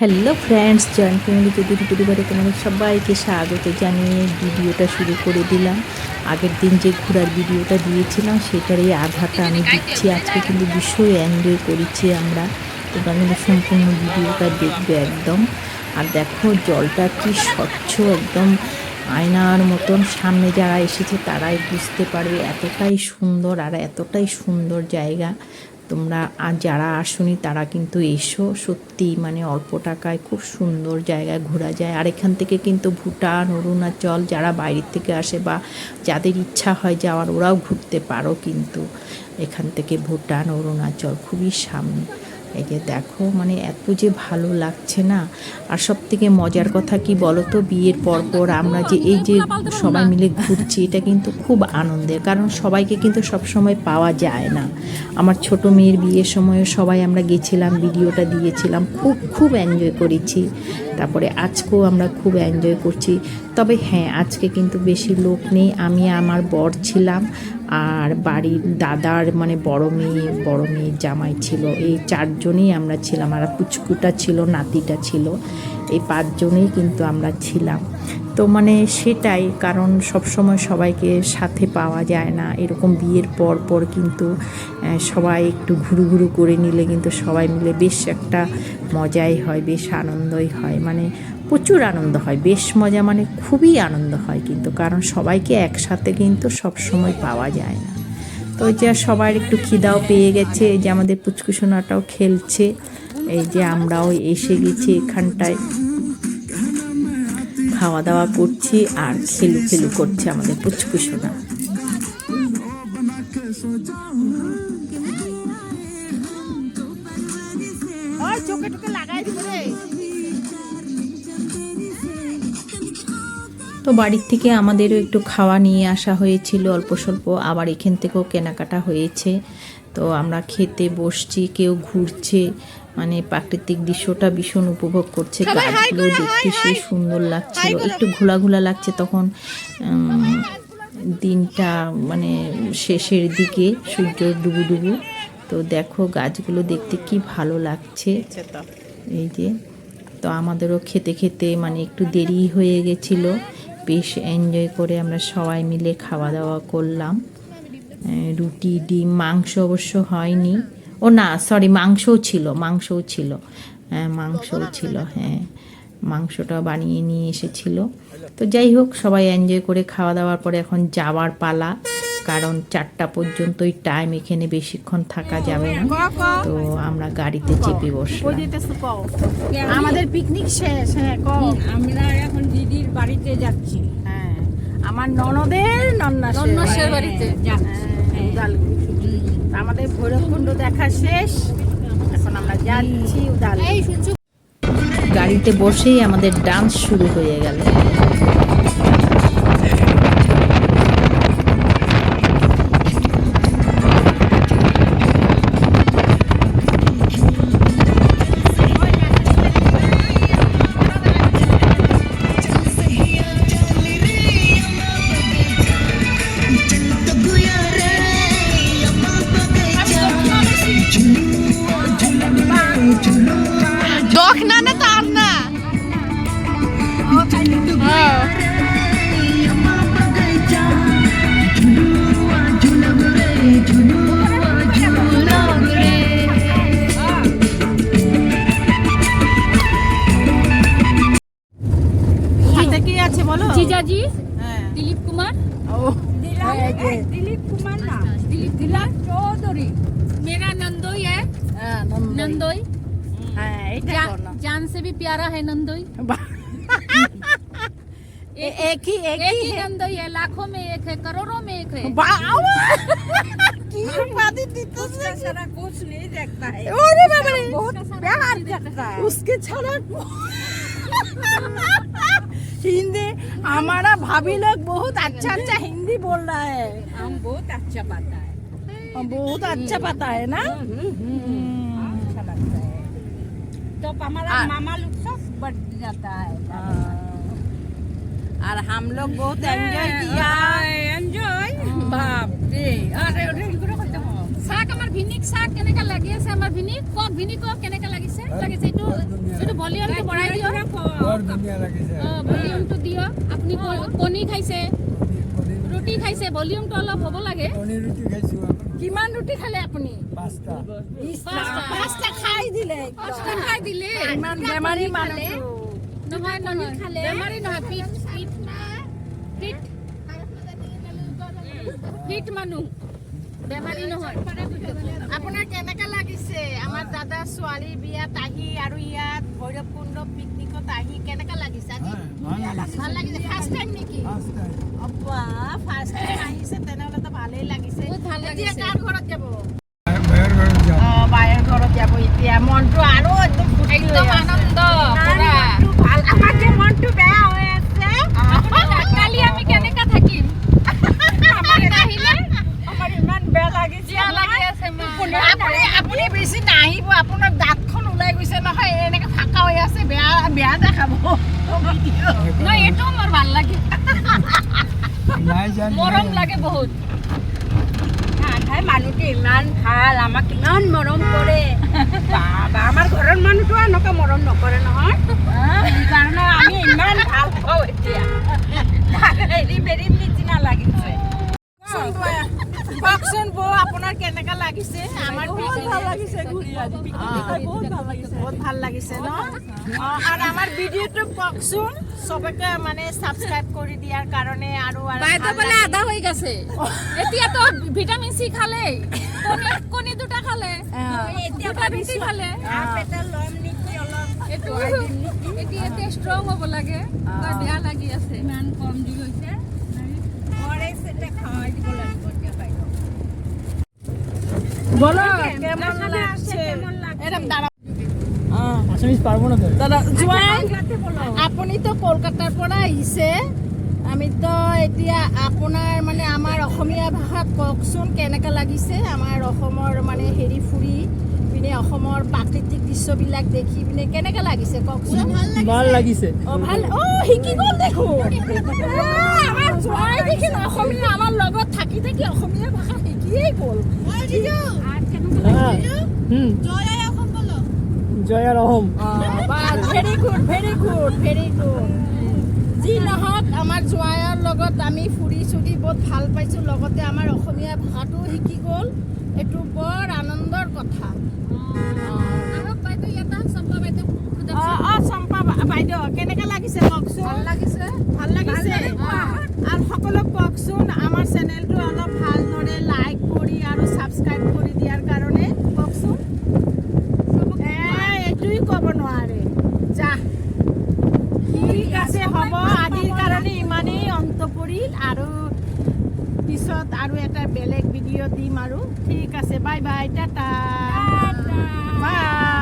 Hello friends, joint family যদি পরিবারে তোমাদের সবাইকে স্বাগত জানিয়ে ভিডিওটা শুরু করে দিলাম। আগের দিন যে ঘোরার ভিডিওটা দিয়েছিলাম সেটারই আধাটা আমি দিচ্ছি। আজকে কিন্তু ভীষণ এনজয় করেছি আমরা। তোমরা কিন্তু সম্পূর্ণ ভিডিওটা দেখবে একদম। আর দেখো জলটা কি স্বচ্ছ, একদম আয়নার মতন। সামনে যারা এসেছে তারাই বুঝতে পারবে এতটাই সুন্দর, আর এতটাই সুন্দর জায়গা। তোমরা আর যারা আসোনি তারা কিন্তু এসো, সত্যি মানে অল্প টাকায় খুব সুন্দর জায়গায় ঘোরা যায়। আর এখান থেকে কিন্তু ভুটান, অরুণাচল যারা বাইরের থেকে আসে বা যাদের ইচ্ছা হয় যাওয়ার ওরাও ঘুরতে পারো। কিন্তু এখান থেকে ভুটান, অরুণাচল খুবই সামনে। এই যে দেখো মানে এত যে ভালো লাগছে না। আর সব থেকে মজার কথা কি বলো তো, বিয়ের পর আমরা যে এই যে সবাই মিলে ঘুরছি, এটা কিন্তু খুব আনন্দের। কারণ সবাইকে কিন্তু সবসময় পাওয়া যায় না। আমার ছোট মেয়ের বিয়ের সময়ও সবাই আমরা গেছিলাম, ভিডিওটা দিয়েছিলাম, খুব এনজয় করেছি। তারপরে আজকেও আমরা খুব এনজয় করছি। তবে হ্যাঁ, আজকে কিন্তু বেশি লোক নেই। আমি আমার বর ছিলাম, আর বাড়ির দাদার মানে বড় মেয়ে জামাই ছিল, এই চারজনেই আমরা ছিলাম। আর পুচকুটা ছিল, নাতিটা ছিল, এই পাঁচজনেই কিন্তু আমরা ছিলাম। তো মানে সেটাই, কারণ সবসময় সবাইকে সাথে পাওয়া যায় না। এরকম বিয়ের পর কিন্তু সবাই একটু ঘুরু করে নিলে কিন্তু সবাই মিলে বেশ একটা মজাই হয়, বেশ আনন্দই হয়, মানে প্রচুর আনন্দ হয়, বেশ মজা, মানে খুবই আনন্দ হয় কিন্তু। কারণ সবাইকে একসাথে কিন্তু সব সময় পাওয়া যায় না। তো ওই যে সবার একটু খিদাও পেয়ে গেছে, এই যে আমাদের পুচকুসোনাটাও খেলছে, এই যে আমরাও এসে গেছি এখানটায়, খাওয়া দাওয়া করছি আর খেলু করছে আমাদের পুচকুসোনা। তো বাড়ির থেকে আমাদেরও একটু খাওয়া নিয়ে আসা হয়েছিল অল্প স্বল্প, আবার এখান থেকেও কেনাকাটা হয়েছে। তো আমরা খেতে বসছি, কেউ ঘুরছে, মানে প্রাকৃতিক দৃশ্যটা ভীষণ উপভোগ করছে। গাছগুলো দেখতে সেই সুন্দর লাগছিল, একটু ঘোলা লাগছে তখন দিনটা, মানে শেষের দিকে সূর্য ডুবু। তো দেখো গাছগুলো দেখতে কি ভালো লাগছে। এই যে, তো আমাদেরও খেতে মানে একটু দেরি হয়ে গেছিলো। বেশ এনজয় করে আমরা সবাই মিলে খাওয়া দাওয়া করলাম। রুটি, ডিম, মাংস অবশ্য হয়নি। ও না, সরি, মাংসও ছিল। হ্যাঁ, মাংসও ছিল। হ্যাঁ, মাংসটা বানিয়ে নিয়ে এসেছিল। তো যাই হোক, সবাই এনজয় করে খাওয়া দাওয়ার পরে এখন যাওয়ার পালা। কারণ 4টা পর্যন্তই টাইম, এখানে বেশিক্ষণ থাকা যাবে না। তো আমরা গাড়িতে চেপে বসলাম। আমাদের পিকনিক শেষ। হ্যাঁ, আমরা এখন দিদির বাড়িতে যাচ্ছি। হ্যাঁ, আমার ননদের নন্নাসের বাড়িতে যাচ্ছি। আমাদের ভৈরবকুণ্ড দেখা শেষ, এখন আমরা যাচ্ছি উদালগুড়ি। গাড়িতে বসেই আমাদের ডান্স শুরু হয়ে গেল। जीजाजी दिलीप कुमार, दिलीप कुमार ना, दिलीप चौधरी मेरा नंदोई है। नंदोई जान से भी प्यारा है नंदोई। एक ही नंदोई है, लाखों में एक है, करोड़ों में एक है। उसका सारा कुछ नहीं देखता है, बहुत प्यार करता है उसके छाड़ा। हिंदी हमारा भाभी लोग बहुत अच्छा हिंदी बोल रहा है। हम बहुत अच्छा पता है, हम बहुत अच्छा पता है ना। अच्छा लगता है। तो हमारा मामा लोग सब बढ़ जाता है। और हम लोग बहुत एंजॉय किया। एंजॉय बाप रे। अरे চাক আমাৰ ভিনিক চাক কেনেকা লাগি আছে আমাৰ ভিনিক কক কেনেকা লাগিছে এইটো ভলিউমটো বঢ়াই দিও বৰ ধুনীয়া লাগিছে ভলিউমটো দিও আপুনি কণী খাইছে ৰুটি খাইছে ভলিউমটো অলপ হ'ব লাগে কণী ৰুটি খাইছো কিমান ৰুটি খালে আপুনি? 5টা পাঁচটা খাই দিলে পাঁচটা খাই দিলে ইমান বেমাৰী মানুহ নহয় বেমাৰী নহয় ফিট মানুহ বেমাৰী নহয় আপোনাৰ কেনেকা লাগিছে আমাৰ দাদা ছোৱালীৰ বিয়াত আহি আৰু ইয়াত ভৈৰৱকুণ্ড পিকনিকত আহি কেনেকা লাগিছে আজি? ভাল লাগিছে ফাৰ্ষ্ট টাইম নেকি? ফাৰ্ষ্ট টাইম আহিছে তেনেহ'লেতো ভালেই লাগিছে বহুত ভাল এতিয়া লাগিছে কাৰ ঘৰত যাব? বাহিৰ ঘৰত যাম বায়েৰ ঘৰত যাব এতিয়া মনটো আৰু একদম ফূৰ্তি হৈ একদম আছে। আনন্দ পুৰা মনটো ভাল আমাৰ যে মনটো বেয়া হৈ আছে কালি আমি কেনেকা থাকিম আমাৰ নাহিলে আমাৰ ইমান বেয়া লাগিছে বেয়া লাগি আছে মা আপুনি বেছি নাহিব আপোনাৰ দাঁতখন ওলাই গৈছে নহয় এনেকে ফাঁকা হৈ আছে বেয়া বেয়া দেখাব নহয় এইটো মোৰ ভাল লাগে নাই জান মৰম লাগে বহুত মানুহটো ইমান ভাল আমাক ইমান মৰম কৰে বাবা আমাৰ ঘৰৰ মানুহটো এনেকুৱা মৰম নকৰে নহয় সেইকাৰণে আমি ইমান ভাল পাওঁ এতিয়া হেৰি বেৰি নিচিনা লাগিছে কওকচোন বৌ আপোনাৰ কেনেকা লাগিছে আমাৰ বহুত ভাল লাগিছে ঘূৰি আজি বহুত ভাল লাগিছে ন আৰু আমাৰ ভিডিঅ'টো কওকচোন সবকে মানে সাবস্ক্ৰাইব কৰি দিয়াৰ কাৰণে আৰু বাইদেউ বোলে আধা হৈ গেছে এতিয়াতো ভিটামিন চি খালে কণী দুটা খালে দুটা ৰুটি খালে এতিয়া ষ্ট্ৰং হ'ব লাগে বেয়া লাগি আছে ইমান কম জুই হৈছে বলো কেমন লাগছে এরকম দাঁড়া আসামিজ পারবো না তো দাদা জোৱাই আপুনি তো কলকাতাৰ পৰা আহিছে আমি তো এতিয়া আপোনাৰ মানে আমাৰ অসমীয়া ভাষাত কওকচোন কেনেকা লাগিছে আমাৰ অসমৰ মানে হেৰি ফুৰি পিনে অসমৰ প্ৰাকৃতিক দৃশ্যবিলাক দেখি পিনে কেনেকা লাগিছে কওকচোন ভাল লাগিছে ভাল শিকি গ'ল দেখোন আমাৰ জোৱাই দেখি অসমীয়া আমাৰ লগত থাকি থাকি অসমীয়া ভাষা শিকিয়েই গ'ল জয়ার অহম ভেৰি গুড যি নহওক আমাৰ জোৱাইৰ লগত আমি ফুৰি চুৰি বহুত ভাল পাইছোঁ লগতে আমাৰ অসমীয়া ভাষাটো শিকি গ'ল এইটো বৰ আনন্দৰ কথা চম্পা বাইদেউ কেনেকা লাগিছে কওকচোন ভাল লাগিছে আৰু সকলোক কওকচোন আমাৰ চেনেলটো অলপ ভালদৰে লাইক কৰি আৰু ছাবস্ক্ৰাইব কৰি দিয়াৰ কাৰণে কওকচোন এইটোৱেই ক'ব নোৱাৰে যা ঠিক আছে হ'ব আজিৰ কাৰণে ইমানেই অন্ত পৰিল আৰু পিছত আৰু এটা বেলেগ ভিডিঅ' দিম আৰু ঠিক আছে বাই বাই টাটা বাই